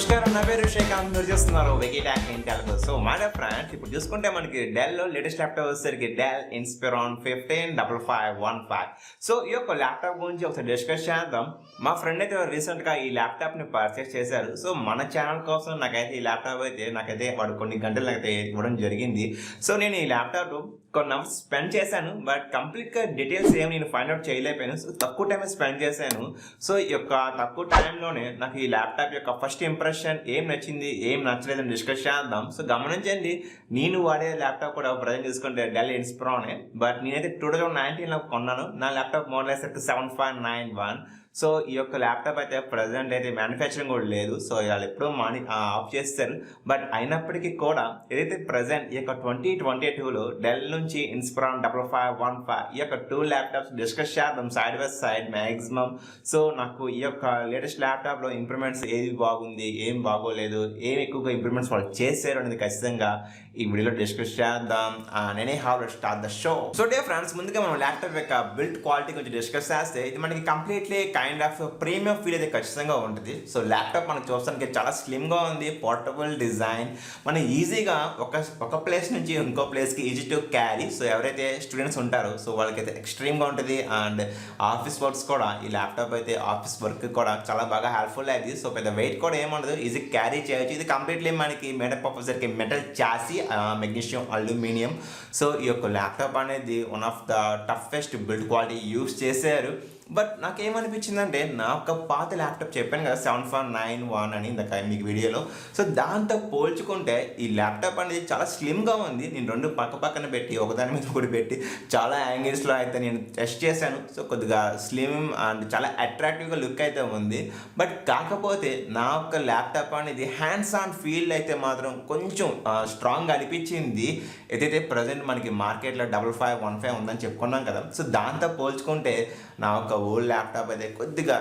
నమస్కారం, నా పేరు శ్రీకాంత్. మీరు చూస్తున్నారు wiki talk intel. So my dear friends, ఇప్పుడు చూసుకుంటే మనకి డెల్లో లేటెస్ట్ ల్యాప్టాప్ వచ్చేసరికి డెల్ ఇన్స్పిరాన్ 155515. సో ఈ యొక్క ల్యాప్టాప్ గురించి ఒకసారి డిస్కస్ చేద్దాం. మా ఫ్రెండ్ అయితే రీసెంట్గా ఈ ల్యాప్టాప్ని పర్చేస్ చేశారు. సో మన ఛానల్ కోసం నాకైతే ఈ ల్యాప్టాప్ అయితే నాకైతే వాడు కొన్ని గంటలు నాకైతే ఇవ్వడం జరిగింది. సో నేను ఈ ల్యాప్టాప్ కొన్ని అవర్స్ స్పెండ్ చేశాను, బట్ కంప్లీట్గా డీటెయిల్స్ ఏమి నేను ఫైండ్ అవుట్ చేయలేకపోయాను. సో తక్కువ టైమే స్పెండ్ చేశాను. సో ఈ యొక్క తక్కువ టైంలోనే నాకు ఈ ల్యాప్టాప్ యొక్క ఫస్ట్ ఇంప్రెషన్ ఏం నచ్చింది, ఏం నచ్చలేదని డిస్కస్ చేద్దాం. సో గమనించండి, నేను వాడే ల్యాప్టాప్ కూడా ప్రజెంట్ చూసుకుంటే డెల్ ఇన్స్పిరానే. బట్ నేనైతే 2019లో కొన్నాను. నా ల్యాప్టాప్ మోడల్ అయితే 7591. సో ఈ యొక్క ల్యాప్టాప్ అయితే ప్రజెంట్ అయితే మ్యానుఫ్యాక్చరింగ్ కూడా లేదు. సో వాళ్ళు ఎప్పుడో ఆఫ్ చేస్తారు. బట్ అయినప్పటికీ కూడా ఏదైతే ప్రజెంట్ ఈ యొక్క 2022లో డెల్ నుంచి ఇన్స్పిరాన్ 5515 ఈ యొక్క 2 ల్యాప్టాప్స్ డిస్కస్ చేద్దాం side by side maximum. So నాకు ఈ యొక్క లేటెస్ట్ ల్యాప్టాప్లో ఇంప్రూవ్మెంట్స్ ఏది బాగుంది, ఏం బాగోలేదు, ఏం ఎక్కువగా ఇంప్రూవ్మెంట్స్ వాళ్ళు చేశారు అనేది ఖచ్చితంగా ఈ వీడియోలో డిస్కస్ చేద్దాం. నేనే how to start the show. So day friends, ముందుగా మనం ల్యాప్టాప్ యొక్క బిల్డ్ క్వాలిటీ గురించి డిస్కస్ చేస్తే ఇది మనకి completely kind of premium feel అయితే ఖచ్చితంగా ఉంటుంది. సో ల్యాప్టాప్ మనకు చూస్తానికి చాలా స్లిమ్గా ఉంది, పోర్టబుల్ డిజైన్. మనం ఈజీగా ఒక ప్లేస్ నుంచి ఇంకో ప్లేస్కి ఈజీ టు క్యారీ. సో ఎవరైతే స్టూడెంట్స్ ఉంటారో సో వాళ్ళకైతే ఎక్స్ట్రీమ్గా ఉంటుంది. అండ్ ఆఫీస్ వర్క్స్ కూడా ఈ ల్యాప్టాప్ అయితే ఆఫీస్ వర్క్ కూడా చాలా బాగా హెల్ప్ఫుల్ అయింది. సో పెద్ద వెయిట్ కూడా ఏముండదు, ఈజీ క్యారీ చేయొచ్చు. ఇది కంప్లీట్లీ మనకి మేడప్ వచ్చేసరికి metal chassis, magnesium, aluminium. So ఈ యొక్క ల్యాప్టాప్ అనేది one of the toughest build quality use చేశారు. బట్ నాకేమనిపించిందంటే, నా ఒక పాత ల్యాప్టాప్ చెప్పాను కదా 7591 అని ఇందాక మీకు వీడియోలో. సో దాంతో పోల్చుకుంటే ఈ ల్యాప్టాప్ అనేది చాలా స్లిమ్గా ఉంది. నేను రెండు పక్కన పెట్టి ఒకదాని మీద ఒకటి పెట్టి చాలా యాంగిల్స్లో అయితే నేను టెస్ట్ చేశాను. సో కొద్దిగా స్లిమ్ అండ్ చాలా అట్రాక్టివ్గా లుక్ అయితే ఉంది. బట్ కాకపోతే నా యొక్క ల్యాప్టాప్ అనేది హ్యాండ్స్ ఆన్ ఫీల్డ్ అయితే మాత్రం కొంచెం స్ట్రాంగ్గా అనిపించింది. ఏదైతే ప్రజెంట్ మనకి మార్కెట్లో 5515 ఉందని చెప్పుకున్నాం కదా. సో దాంతో పోల్చుకుంటే నా ఒక ఓల్డ్ ల్యాప్టాప్ అయితే కొద్దిగా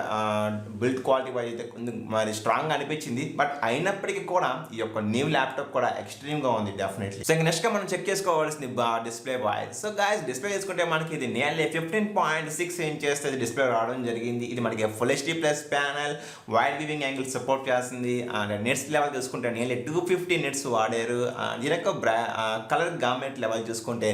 బిల్డ్ క్వాలిటీ వైజ్ అయితే కొంచెం మరి స్ట్రాంగ్ అనిపించింది. బట్ అయినప్పటికీ కూడా ఈ యొక్క న్యూ ల్యాప్టాప్ కూడా ఎక్స్ట్రీమ్గా ఉంది డెఫినెట్లీ. సో నెక్స్ట్గా మనం చెక్ చేసుకోవాల్సింది display voice. So guys, display చేసుకుంటే మనకి ఇది నియర్లీ 15.6 ఇంచెస్ డిస్ప్లే రావడం జరిగింది. ఇది మనకి full HD plus panel, wide viewing angle support చేస్తుంది. అండ్ నెట్స్ లెవెల్ చూసుకుంటే నియర్లీ 250 నెట్స్ వాడారు. దీని యొక్క కలర్ గామెంట్ లెవెల్ చూసుకుంటే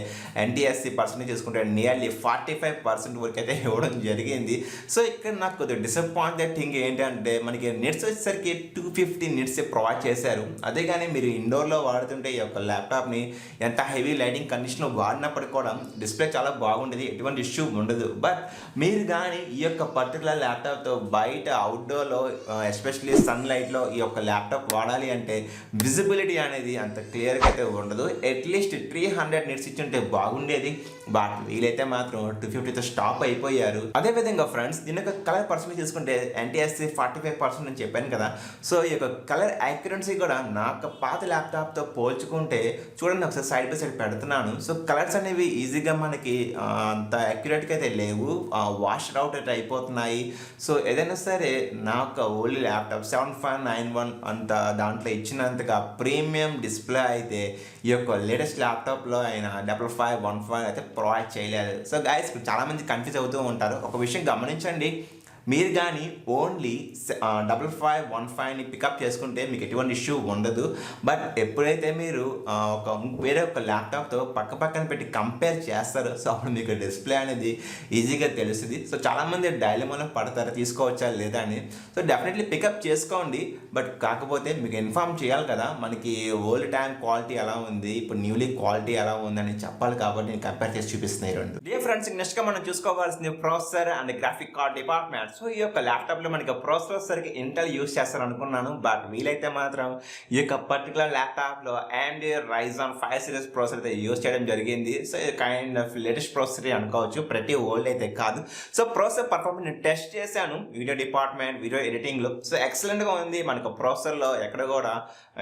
NTSC పర్సెంటేజ్ చూసుకుంటే నియర్లీ 45% వరకు అయితే ఇవ్వడం జరిగింది. సో ఇక్కడ నాకు కొద్దిగా డిసప్పాయింటెడ్ థింగ్ ఏంటంటే, మనకి నెట్స్ వచ్చేసరికి 250 నెట్స్ ప్రొవైడ్ చేశారు. అదే కానీ మీరు ఇండోర్లో వాడుతుంటే ఈ యొక్క ల్యాప్టాప్ని ఎంత హెవీ లైటింగ్ కండిషన్లో వాడినప్పటికీ కూడా డిస్ప్లే చాలా బాగుండేది, ఎటువంటి ఇష్యూ ఉండదు. బట్ మీరు కానీ ఈ యొక్క పర్టికులర్ ల్యాప్టాప్తో బయట అవుట్డోర్లో ఎస్పెషల్లీ సన్లైట్లో ఈ యొక్క ల్యాప్టాప్ వాడాలి అంటే విజిబిలిటీ అనేది అంత క్లియర్గా అయితే ఉండదు. అట్లీస్ట్ 300 నెట్స్ ఇచ్చుంటే బాగుండేది. బట్ వీలైతే మాత్రం 250తో స్టాప్ అయిపోయారు. అదేవిధంగా ఫ్రెండ్స్, దీని యొక్క కలర్ పర్సెంటేజ్ చూసుకుంటే NTSC 45% అని చెప్పాను కదా. సో ఈ యొక్క కలర్ యాక్యురసీ కూడా నా యొక్క పాత ల్యాప్టాప్తో పోల్చుకుంటే చూడండి, ఒకసారి సైడ్ బై సైడ్ పెడుతున్నాను. సో కలర్స్ అనేవి ఈజీగా మనకి అంత యాక్యురేట్గా అయితే లేవు, వాష్ అవుట్ అయితే అయిపోతున్నాయి. సో ఏదైనా సరే నా యొక్క ఓల్డ్ ల్యాప్టాప్ 7591 అంత దాంట్లో ఇచ్చినంతగా ప్రీమియం డిస్ప్లే అయితే ఈ యొక్క లేటెస్ట్ ల్యాప్టాప్లో అయిన 5515 అయితే ప్రొవైడ్ చేయలేదు. సో గైస్, చాలామంది కన్ఫ్యూజ్ అవుతూ ఉంటారు. ఒక విషయం గమనించండి, మీరు కానీ ఓన్లీ 5515ని పికప్ చేసుకుంటే మీకు ఎటువంటి ఇష్యూ ఉండదు. బట్ ఎప్పుడైతే మీరు వేరే ఒక ల్యాప్టాప్తో పక్కన పెట్టి కంపేర్ చేస్తారో సో అప్పుడు మీకు డిస్ప్లే అనేది ఈజీగా తెలుస్తుంది. సో చాలామంది డైలమాలో పడతారు తీసుకోవచ్చా లేదా అని. సో డెఫినెట్లీ పికప్ చేసుకోండి. బట్ కాకపోతే మీకు ఇన్ఫార్మ్ చేయాలి కదా, మనకి ఓల్డ్ టైం క్వాలిటీ ఎలా ఉంది, ఇప్పుడు న్యూలీ క్వాలిటీ ఎలా ఉందని చెప్పాలి. కాబట్టి నేను కంపేర్ చేసి చూపిస్తున్నాయి రెండు. డే ఫ్రెండ్స్, నెక్స్ట్గా మనం చూసుకోవాల్సింది processor and graphic card department. So ఈ యొక్క ల్యాప్టాప్లో మనకి ప్రాసెసర్కి ఇంటెల్ యూస్ చేస్తారు అనుకున్నాను. బట్ వీలైతే మాత్రం ఈ యొక్క పర్టికులర్ ల్యాప్టాప్లో AMD Ryzen 5 సిరీస్ ప్రాసెసర్ అయితే యూస్ చేయడం జరిగింది. సో ఇది కైండ్ ఆఫ్ లేటెస్ట్ ప్రాసెసర్ అనుకోవచ్చు, ప్రతి ఓల్డ్ అయితే కాదు. సో ప్రాసెసర్ పర్ఫార్మెన్స్ నేను టెస్ట్ చేశాను వీడియో డిపార్ట్మెంట్, వీడియో ఎడిటింగ్లో. సో ఎక్సలెంట్గా ఉంది. మనకు ప్రాసెసర్లో ఎక్కడ కూడా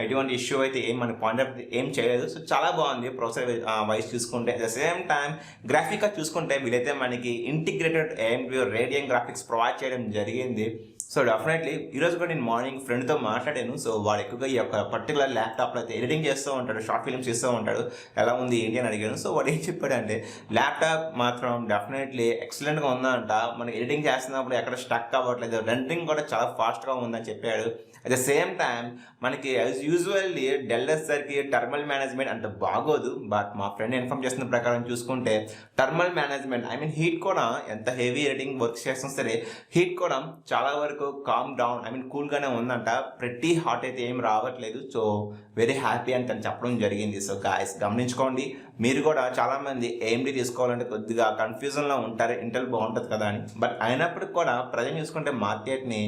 ఎటువంటి ఇష్యూ అయితే మన పాయింట్ ఆఫ్ ఏం చేయలేదు. సో చాలా బాగుంది ప్రాసెసర్ వైజ్ చూసుకుంటే. అట్ ద సేమ్ టైం గ్రాఫిక్గా చూసుకుంటే వీలైతే మనకి integrated AMD radian graphics provide చేయడం జరిగింది. సో డెఫినెట్లీ ఈరోజు కూడా నేను మార్నింగ్ ఫ్రెండ్తో మాట్లాడాను. సో వాడు ఎక్కువగా ఈ యొక్క పర్టికులర్ ల్యాప్టాప్లో అయితే ఎడిటింగ్ చేస్తూ ఉంటాడు, షార్ట్ ఫిల్మ్స్ ఇస్తూ ఉంటాడు. ఎలా ఉంది ఏంటి అని అడిగాను. సో వాడు ఏం చెప్పాడంటే ల్యాప్టాప్ మాత్రం డెఫినెట్లీ ఎక్సలెంట్గా ఉందంట, మనకి ఎడిటింగ్ చేస్తున్నప్పుడు ఎక్కడ స్టక్ అవ్వట్లేదు, రెండరింగ్ కూడా చాలా ఫాస్ట్గా ఉందని చెప్పాడు. అట్ ద సేమ్ టైం మనకి యాజ్ యూజువల్లీ డెల్ వచ్చేసరికి టర్మల్ మేనేజ్మెంట్ అంత బాగోదు. బట్ మా ఫ్రెండ్ ఇన్ఫార్మ్ చేస్తున్న ప్రకారం చూసుకుంటే టర్మల్ మేనేజ్మెంట్ హీట్ కూడా ఎంత హెవీ ఎడిటింగ్ వర్క్ చేస్తున్నా సరే హీట్ కూడా చాలా వరకు కామ్ డౌన్ కూల్గానే ఉందంట. ప్రతి హాట్ అయితే ఏం రావట్లేదు. సో వెరీ హ్యాపీ అని తను చెప్పడం జరిగింది. సో గాయస్ గమనించుకోండి, మీరు కూడా చాలామంది AMD తీసుకోవాలంటే కొద్దిగా కన్ఫ్యూజన్లో ఉంటారు, ఇంటెల్ బాగుంటుంది కదా అని. బట్ అయినప్పటికి కూడా ప్రజెంట్ చూసుకుంటే మార్కెట్ని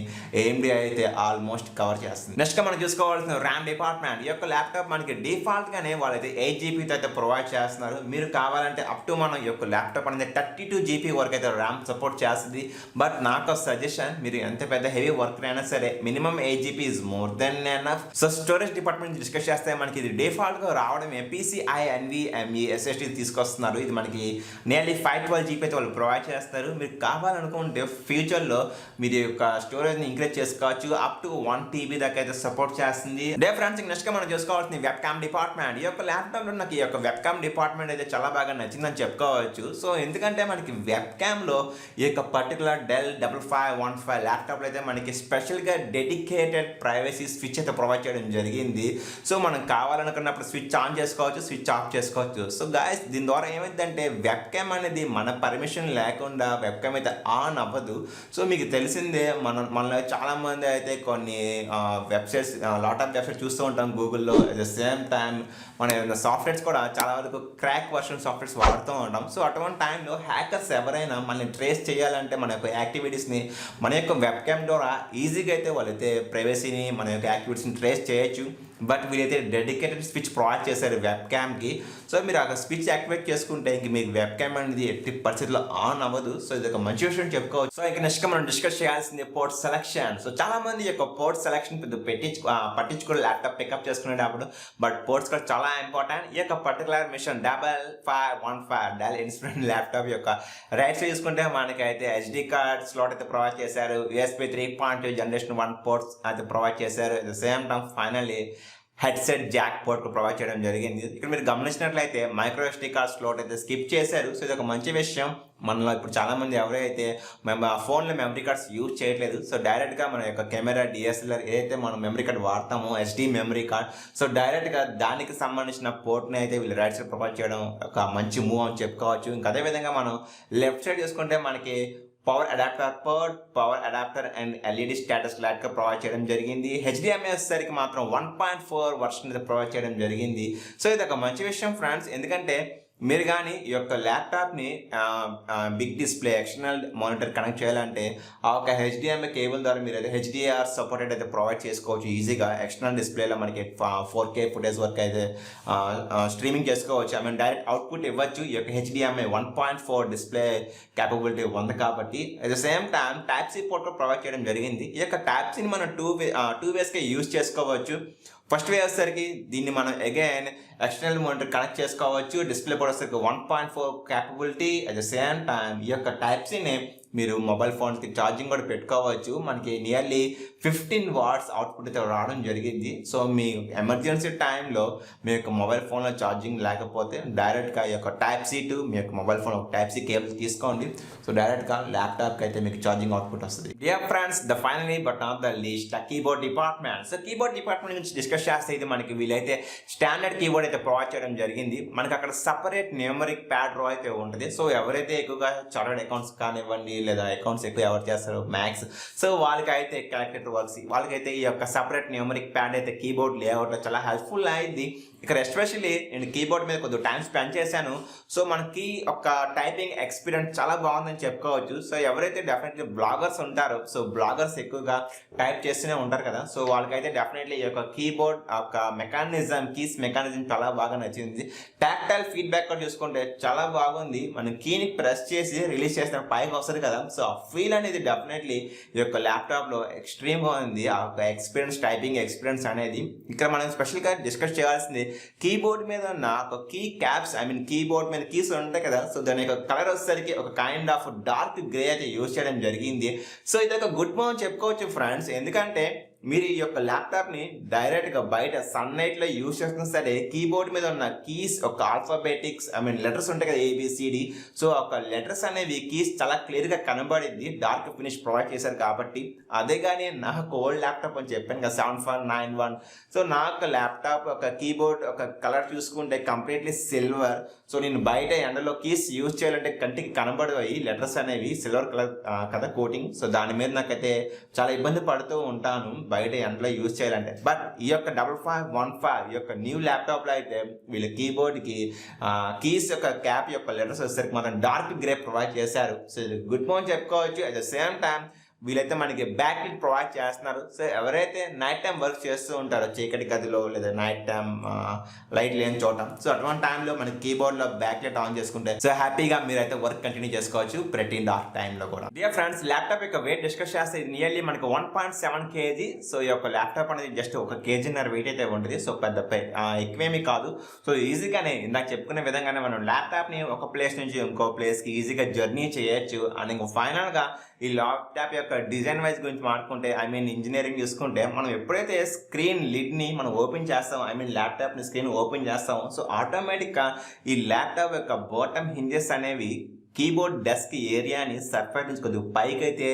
AMD అయితే ఆల్మోస్ట్ కవర్ చేస్తుంది. నెక్స్ట్ మనం చూసుకోవాల్సిన ర్యామ్ డిపార్ట్మెంట్. ఈ యొక్క ల్యాప్టాప్ మనకి డిఫాల్ట్గానే వాళ్ళైతే 8 GB అయితే ప్రొవైడ్ చేస్తున్నారు. మీరు కావాలంటే అప్ టు మనం ఈ యొక్క ల్యాప్టాప్ అనేది 32 GB వరకు అయితే ర్యామ్ సపోర్ట్ చేస్తుంది. బట్ నాకు సజెషన్, మీరు ఎంత పెద్ద హెవీ వర్క్ అయినా సరే minimum 8 GB is more than enough. So storage department discuss చేస్తే మనకి ఇది డిఫాల్ట్గా రావడం PCI NVMe SSD తీసుకొస్తున్నారు. ఇది మనకి నియర్లీ 512 GB అయితే వాళ్ళు ప్రొవైడ్ చేస్తారు. మీరు కావాలనుకుంటే ఫ్యూచర్లో మీరు యొక్క స్టోరేజ్ని ఇంక్రీజ్ చేసుకోవచ్చు, అప్ టు 1 TB దాకా అయితే సపోర్ట్ చేస్తుంది. ఫ్రెండ్స్ నెక్స్ట్ మనం చూసుకోవాల్సింది వెబ్ క్యామ్ డిపార్ట్మెంట్. ఈ యొక్క ల్యాప్టాప్లో నాకు ఈ యొక్క వెబ్ క్యామ్ డిపార్ట్మెంట్ అయితే చాలా బాగా నచ్చిందని చెప్పుకోవచ్చు. సో ఎందుకంటే మనకి వెబ్ క్యామ్లో ఈ యొక్క పర్టికులర్ డెల్ 5515 ల్యాప్టాప్లో అయితే మనకి స్పెషల్గా డెడికేటెడ్ ప్రైవసీ స్విచ్ అయితే ప్రొవైడ్ చేయడం జరిగింది. సో మనం కావాలనుకున్నప్పుడు స్విచ్ ఆన్ చేసుకోవచ్చు, స్విచ్ ఆఫ్ చేసుకోవచ్చు. సో గాయస్ దీని ద్వారా ఏమైందంటే వెబ్ క్యామ్ అనేది మన పర్మిషన్ లేకుండా వెబ్ క్యామ్ అయితే ఆన్ అవ్వదు. సో మీకు తెలిసిందే, మనలో చాలామంది అయితే కొన్ని వెబ్సైట్స్, లాట్ ఆఫ్ వెబ్సైట్స్ చూస్తూ ఉంటాం గూగుల్లో. అట్ ద సేమ్ టైం మన ఏదైనా సాఫ్ట్వేర్స్ కూడా చాలా వరకు క్రాక్ వర్షన్ సాఫ్ట్వేర్స్ వాడుతూ ఉంటాం. సో అటువంటి టైంలో హ్యాకర్స్ ఎవరైనా మనల్ని ట్రేస్ చేయాలంటే మన యొక్క యాక్టివిటీస్ని మన యొక్క వెబ్ క్యామ్ ద్వారా ఈజీగా అయితే వాళ్ళైతే ప్రైవసీని, మన యొక్క యాక్టివిటీస్ని ట్రేస్ చేయొచ్చు. బట్ వీళ్ళైతే డెడికేటెడ్ స్విచ్ ప్రొవైడ్ చేశారు వెబ్ క్యామ్కి. సో మీరు ఆ స్విచ్ యాక్టివేట్ చేసుకుంటే ఇంక మీకు వెబ్ క్యామ్ అనేది ఎట్టి పరిస్థితుల్లో ఆన్ అవ్వదు. సో ఇది ఒక మంచి విషయం చెప్పుకోవచ్చు. సో ఇక నెక్స్ట్ మనం డిస్కస్ చేయాల్సింది పోర్ట్ సెలెక్షన్. సో చాలా మంది యొక్క పోర్ట్ సెలెక్షన్ పెద్ద పట్టించుకుని ల్యాప్టాప్ పికప్ చేసుకునేటప్పుడు, బట్ పోర్ట్స్ కూడా చాలా ఇంపార్టెంట్. ఈ యొక్క పర్టికులర్ మిషన్ 5515 డెల్ ఇన్స్పిరన్ ల్యాప్టాప్ యొక్క రైట్ సైడ్ చూసుకుంటే మనకైతే SD కార్డ్ స్లాట్ అయితే ప్రొవైడ్ చేశారు, USB 3.2 జనరేషన్ 1 పోర్ట్స్ అయితే ప్రొవైడ్ చేశారు. At the same time finally headset Jack port provide చేయడం జరిగింది. ఇక్కడ మీరు గమనించినట్లయితే మైక్రో SD కార్డ్ స్లాట్ అయితే స్కిప్ చేశారు. సో ఇది ఒక మంచి విషయం. మనలో ఇప్పుడు చాలామంది ఎవరైతే మేము ఆ ఫోన్లో మెమరీ కార్డ్స్ యూజ్ చేయట్లేదు, సో డైరెక్ట్గా మన యొక్క కెమెరా DSLR ఏదైతే మనం మెమరీ కార్డ్ వాడతామో SD మెమరీ కార్డ్, సో డైరెక్ట్గా దానికి సంబంధించిన పోర్ట్ని అయితే వీళ్ళు రైట్ సైడ్ ప్రొవైడ్ చేయడం ఒక మంచి మూవ్ అని చెప్పుకోవచ్చు. ఇంకా అదేవిధంగా మనం లెఫ్ట్ సైడ్ చూసుకుంటే మనకి power adapter port, power adapter and LED status లైట్గా ప్రొవైడ్ చేయడం జరిగింది. HDMI వచ్చేసరికి మాత్రం 1.4 వర్షన్ అయితే ప్రొవైడ్ చేయడం జరిగింది. సో ఇది ఒక మంచి విషయం ఫ్రెండ్స్, ఎందుకంటే మీరు కానీ ఈ యొక్క ల్యాప్టాప్ని big display external monitor connect చేయాలంటే ఆ ఒక HDMI కేబుల్ ద్వారా మీరు అయితే HDR సపోర్టెడ్ అయితే ప్రొవైడ్ చేసుకోవచ్చు ఈజీగా. ఎక్స్టర్నల్ డిస్ప్లేలో మనకి 4K ఫుటేజ్ వరకు అయితే స్ట్రీమింగ్ చేసుకోవచ్చు. డైరెక్ట్ అవుట్పుట్ ఇవ్వచ్చు. ఈ యొక్క HDMI 1.4 డిస్ప్లే క్యాపబిలిటీ ఉంది కాబట్టి. At the same time type C port provide చేయడం జరిగింది. ఈ యొక్క టైప్ Cని మనం టూ వేస్గా యూజ్ చేసుకోవచ్చు. ఫస్ట్ వే వచ్చేసరికి దీన్ని మనం అగైన్ ఎక్స్టర్నల్ మానిటర్ కనెక్ట్ చేసుకోవచ్చు. డిస్ప్లే కూడా వచ్చేసరికి 1.4 capability. At the same time ఈ యొక్క టైప్ Cని మీరు మొబైల్ ఫోన్స్కి ఛార్జింగ్ కూడా పెట్టుకోవచ్చు. మనకి నియర్లీ 15 వాట్స్ అవుట్పుట్ అయితే రావడం జరిగింది. సో మీ ఎమర్జెన్సీ టైంలో మీ యొక్క మొబైల్ ఫోన్లో ఛార్జింగ్ లేకపోతే డైరెక్ట్గా ఈ యొక్క టైప్ C టు మీ యొక్క మొబైల్ ఫోన్ ఒక టైప్ C కేబుల్ తీసుకోండి. సో డైరెక్ట్గా ల్యాప్టాప్కి అయితే మీకు ఛార్జింగ్ అవుట్పుట్ వస్తుంది. Dear friends, the finally but not the least the keyboard department. So keyboard department గురించి డిస్కస్ చేస్తే ఇది మనకి వీలైతే స్టాండర్డ్ కీబోర్డ్ అయితే ప్రొవైడ్ చేయడం జరిగింది. మనకి అక్కడ సపరేట్ న్యూమరిక్ ప్యాడ్ రో అయితే ఉంటుంది. సో ఎవరైతే ఎక్కువగా చార్టర్డ్ అకౌంట్స్ కానివ్వండి లేదా అకౌంట్స్ ఎక్కువ ఎవరు చేస్తారు మ్యాథ్స్, సో వాళ్ళకైతే క్యాలిక్యులేటర్ వర్క్స్, వాళ్ళకైతే ఈ యొక్క సపరేట్ న్యూమరిక్ ప్యాడ్ అయితే కీబోర్డ్ లేఅవుట్లో చాలా హెల్ప్ఫుల్ అయింది. ఇక్కడ ఎస్పెషల్లీ నేను కీబోర్డ్ మీద కొద్దిగా టైం స్పెండ్ చేశాను. సో మనకి ఒక టైపింగ్ ఎక్స్పీరియన్స్ చాలా బాగుందని చెప్పుకోవచ్చు. సో ఎవరైతే డెఫినెట్లీ బ్లాగర్స్ ఉంటారో, సో బ్లాగర్స్ ఎక్కువగా టైప్ చేస్తూనే ఉంటారు కదా, సో వాళ్ళకైతే డెఫినెట్లీ ఈ యొక్క కీబోర్డ్ ఒక మెకానిజం, కీస్ మెకానిజం చాలా బాగా నచ్చింది. టాక్టైల్ ఫీడ్బ్యాక్ కూడా చూసుకుంటే చాలా బాగుంది. మనం కీని ప్రెస్ చేసి రిలీజ్ చేసిన పైకి వస్తుంది కదా, సో ఆ ఫీల్ అనేది డెఫినెట్లీ ఈ యొక్క ల్యాప్టాప్లో ఎక్స్ట్రీమ్గా ఉంది. ఆ యొక్క ఎక్స్పీరియన్స్, టైపింగ్ ఎక్స్పీరియన్స్ అనేది ఇక్కడ మనం స్పెషల్గా డిస్కస్ చేయాల్సింది కీబోర్డ్ మీద ఉన్న ఒక కీ క్యాప్స్, కీబోర్డ్ మీద కీస్ ఉంటాయి కదా, సో దాని యొక్క కలర్ వచ్చేసరికి ఒక కైండ్ ఆఫ్ డార్క్ గ్రే అయితే యూజ్ చేయడం జరిగింది. సో ఇది ఒక గుడ్ మూవ్ చెప్పుకోవచ్చు ఫ్రెండ్స్, ఎందుకంటే మీరు ఈ యొక్క ల్యాప్టాప్ని డైరెక్ట్గా బయట సన్లైట్లో యూజ్ చేస్తున్నా సరే కీబోర్డ్ మీద ఉన్న కీస్ ఒక ఆల్ఫాబెటిక్స్ లెటర్స్ ఉంటాయి కదా, ఏబిసిడి, సో ఒక లెటర్స్ అనేవి కీస్ చాలా క్లియర్గా కనబడింది, డార్క్ ఫినిష్ ప్రొవైడ్ చేశారు కాబట్టి. అదే కానీ నాకు ఓల్డ్ ల్యాప్టాప్ అని చెప్పాను కదా 7491, సో నా యొక్క ల్యాప్టాప్ ఒక కీబోర్డ్ ఒక కలర్ చూసుకుంటే కంప్లీట్లీ సిల్వర్. సో నేను బయట ఎండలో కీస్ యూజ్ చేయాలంటే కంటికి కనబడవి లెటర్స్ అనేవి సిల్వర్ కలర్ కదా కోటింగ్. సో దాని మీద నాకైతే చాలా ఇబ్బంది పడుతూ ఉంటాను బయట ఎండలో యూజ్ చేయాలంటే. బట్ ఈ యొక్క 5515 ఈ యొక్క న్యూ ల్యాప్టాప్లో అయితే వీళ్ళ కీబోర్డ్కి కీస్ యొక్క క్యాప్ యొక్క లెటర్స్ వచ్చేసరికి మాత్రం డార్క్ గ్రే ప్రొవైడ్ చేశారు. సో ఇది గుడ్ మార్నింగ్ చెప్పుకోవచ్చు. అట్ ద సేమ్ టైం వీళ్ళైతే మనకి బ్యాక్ లైట్ ప్రొవైడ్ చేస్తున్నారు. సో ఎవరైతే నైట్ టైం వర్క్ చేస్తూ ఉంటారో చీకటి గదిలో లేదా నైట్ టైం లైట్ లేని చోట, సో అటువంటి టైంలో మనకి కీబోర్డ్లో బ్యాక్ లైట్ ఆన్ చేసుకుంటే సో హ్యాపీగా మీరైతే వర్క్ కంటిన్యూ చేసుకోవచ్చు ప్రతి డార్క్ టైంలో కూడా. డియర్ ఫ్రెండ్స్, ల్యాప్టాప్ యొక్క వెయిట్ డిస్కస్ చేస్తే నియర్లీ మనకి 1.7 kg. సో ఈ యొక్క ల్యాప్టాప్ అనేది జస్ట్ 1 kg వెయిట్ అయితే ఉంటుంది. సో పెద్ద ఎక్కువేమీ కాదు. సో ఈజీగానే ఇందాక చెప్పుకునే విధంగానే మనం ల్యాప్టాప్ని ఒక ప్లేస్ నుంచి ఇంకో ప్లేస్కి ఈజీగా జర్నీ చేయొచ్చు. అండ్ ఇంకో ఫైనల్గా ఈ ల్యాప్టాప్ యొక్క డిజైన్ వైజ్ గురించి మాట్లాడుకుంటే ఇంజనీరింగ్ చూసుకుంటే మనం ఎప్పుడైతే స్క్రీన్ లిడ్ని మనం ఓపెన్ చేస్తాం, ల్యాప్టాప్ని స్క్రీన్ ఓపెన్ చేస్తాం, సో ఆటోమేటిక్గా ఈ ల్యాప్టాప్ యొక్క బాటమ్ హింజెస్ అనేవి కీబోర్డ్ డెస్క్ ఏరియాని సర్ఫేస్ నుంచి కొద్దిగా పైకి అయితే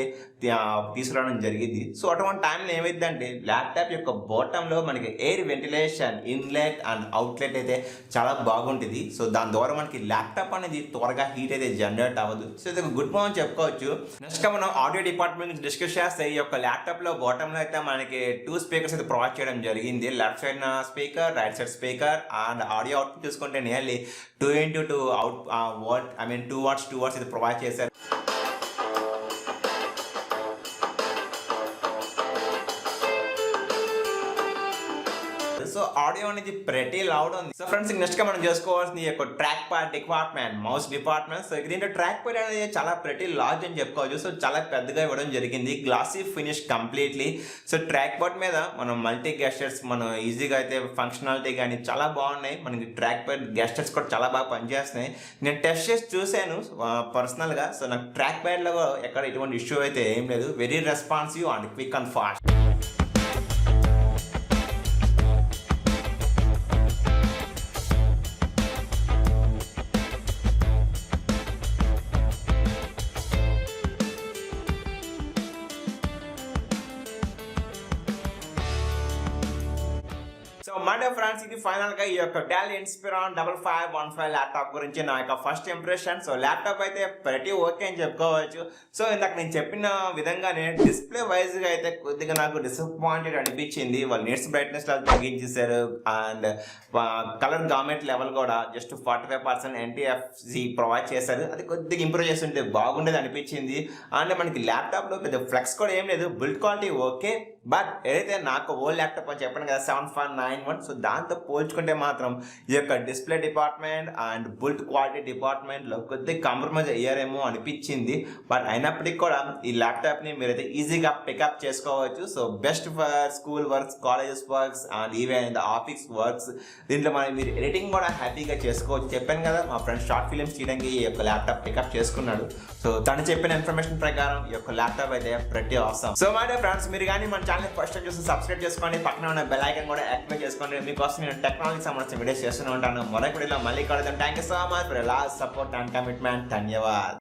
తీసుకురావడం జరిగింది. సో అటువంటి టైంలో ఏమైందంటే ల్యాప్టాప్ యొక్క బాటంలో మనకి air ventilation inlet and outlet అయితే చాలా బాగుంటుంది. సో దాని ద్వారా మనకి ల్యాప్టాప్ అనేది త్వరగా హీట్ అయితే జనరేట్ అవ్వదు. సో ఇది ఒక గుడ్ పాయింట్ చెప్పుకోవచ్చు. నెక్స్ట్ మనం ఆడియో డిపార్ట్మెంట్ గురించి డిస్కస్ చేస్తే ఈ యొక్క ల్యాప్టాప్లో బాటంలో అయితే మనకి 2 స్పీకర్స్ అయితే ప్రొవైడ్ చేయడం జరిగింది. Left side speaker, right side speaker. And audio output చూసుకుంటే nearly 2x2 out watt 2 watts 2 watts ఇది ప్రొవైడ్ చేశారు. సో ఆడియో అనేది ప్రతి లౌడ్ ఉంది. సో ఫ్రెండ్స్, నెక్స్ట్ గా మనం చేసుకోవాల్సింది ఈ యొక్క track pad department, mouse department. So దీంట్లో ట్రాక్ ప్యాడ్ అనేది చాలా ప్రతి లార్జ్ అని చెప్పుకోవచ్చు. సో చాలా పెద్దగా ఇవ్వడం జరిగింది, glossy finish completely. So trackpad మీద మనం మల్టీ గెస్టర్స్ మనం ఈజీగా అయితే ఫంక్షనాలిటీ కానీ చాలా బాగున్నాయి. మనకి ట్రాక్ ప్యాడ్ గెస్టర్స్ కూడా చాలా బాగా పనిచేస్తున్నాయి. నేను టెస్ట్ చేసి చూశాను పర్సనల్గా. సో నాకు ట్రాక్ ప్యాడ్లో ఎక్కడ ఎటువంటి ఇష్యూ అయితే ఏం లేదు. Very responsive and quick and fast. So my dear friends, ఇది ఫైనల్గా ఈ యొక్క డెల్ ఇన్స్పిరాన్ 5515 ల్యాప్టాప్ గురించి నా యొక్క ఫస్ట్ ఇంప్రెషన్. సో ల్యాప్టాప్ అయితే ప్రతి ఓకే అని చెప్పుకోవచ్చు. సో ఇందాక నేను చెప్పిన విధంగానే డిస్ప్లే వైజ్గా అయితే కొద్దిగా నాకు డిసప్పాయింటెడ్ అనిపించింది. వాళ్ళు నీట్స్ బ్రైట్నెస్ తగ్గించేశారు. అండ్ కలర్ గామెట్ లెవెల్ కూడా జస్ట్ 45% NTSC ప్రొవైడ్ చేశారు. అది కొద్దిగా ఇంప్రూవ్ చేస్తుంటే బాగుండేది అనిపించింది. అండ్ మనకి ల్యాప్టాప్లో పెద్ద ఫ్లెక్స్ కూడా ఏం లేదు. Build quality okay. బట్ ఏదైతే నాకు ఓల్డ్ ల్యాప్టాప్ అని చెప్పాను కదా 7591, సో దాంతో పోల్చుకుంటే మాత్రం ఈ యొక్క display department and build quality డిపార్ట్మెంట్లో కొద్దిగా కాంప్రమైజ్ అయ్యారేమో అనిపించింది. బట్ అయినప్పటికీ కూడా ఈ ల్యాప్టాప్ని మీరైతే ఈజీగా పికప్ చేసుకోవచ్చు. So best for school works, colleges works and even the office works. దీంట్లో మీరు ఎడిటింగ్ కూడా హ్యాపీగా చేసుకోవచ్చు. చెప్పాను కదా, మా ఫ్రెండ్ షార్ట్ ఫిలిమ్స్ చేయడానికి ఈ యొక్క ల్యాప్టాప్ పికప్ చేసుకున్నాడు. సో తను చెప్పిన ఇన్ఫర్మేషన్ ప్రకారం ఈ యొక్క ల్యాప్టాప్ అయితే ప్రతి అవసరం. సో మై డియర్ ఫ్రెండ్స్, మీరు కానీ మన ఛానల్ ఫస్ట్ టైం చూసి సబ్స్క్రైబ్ చేసుకోండి, పక్కన ఉన్న బెల్ ఐకాన్ కూడా యాక్టివేట్ చేసుకోండి. మీకోసం నేను టెక్నాలజీకి సంబంధించిన వీడియోస్ చేస్తూనే ఉంటాను. మరొక వీడియోలో మళ్ళీ కలుద్దాం. Thank you so much for last support and commitment. ధన్యవాదాలు.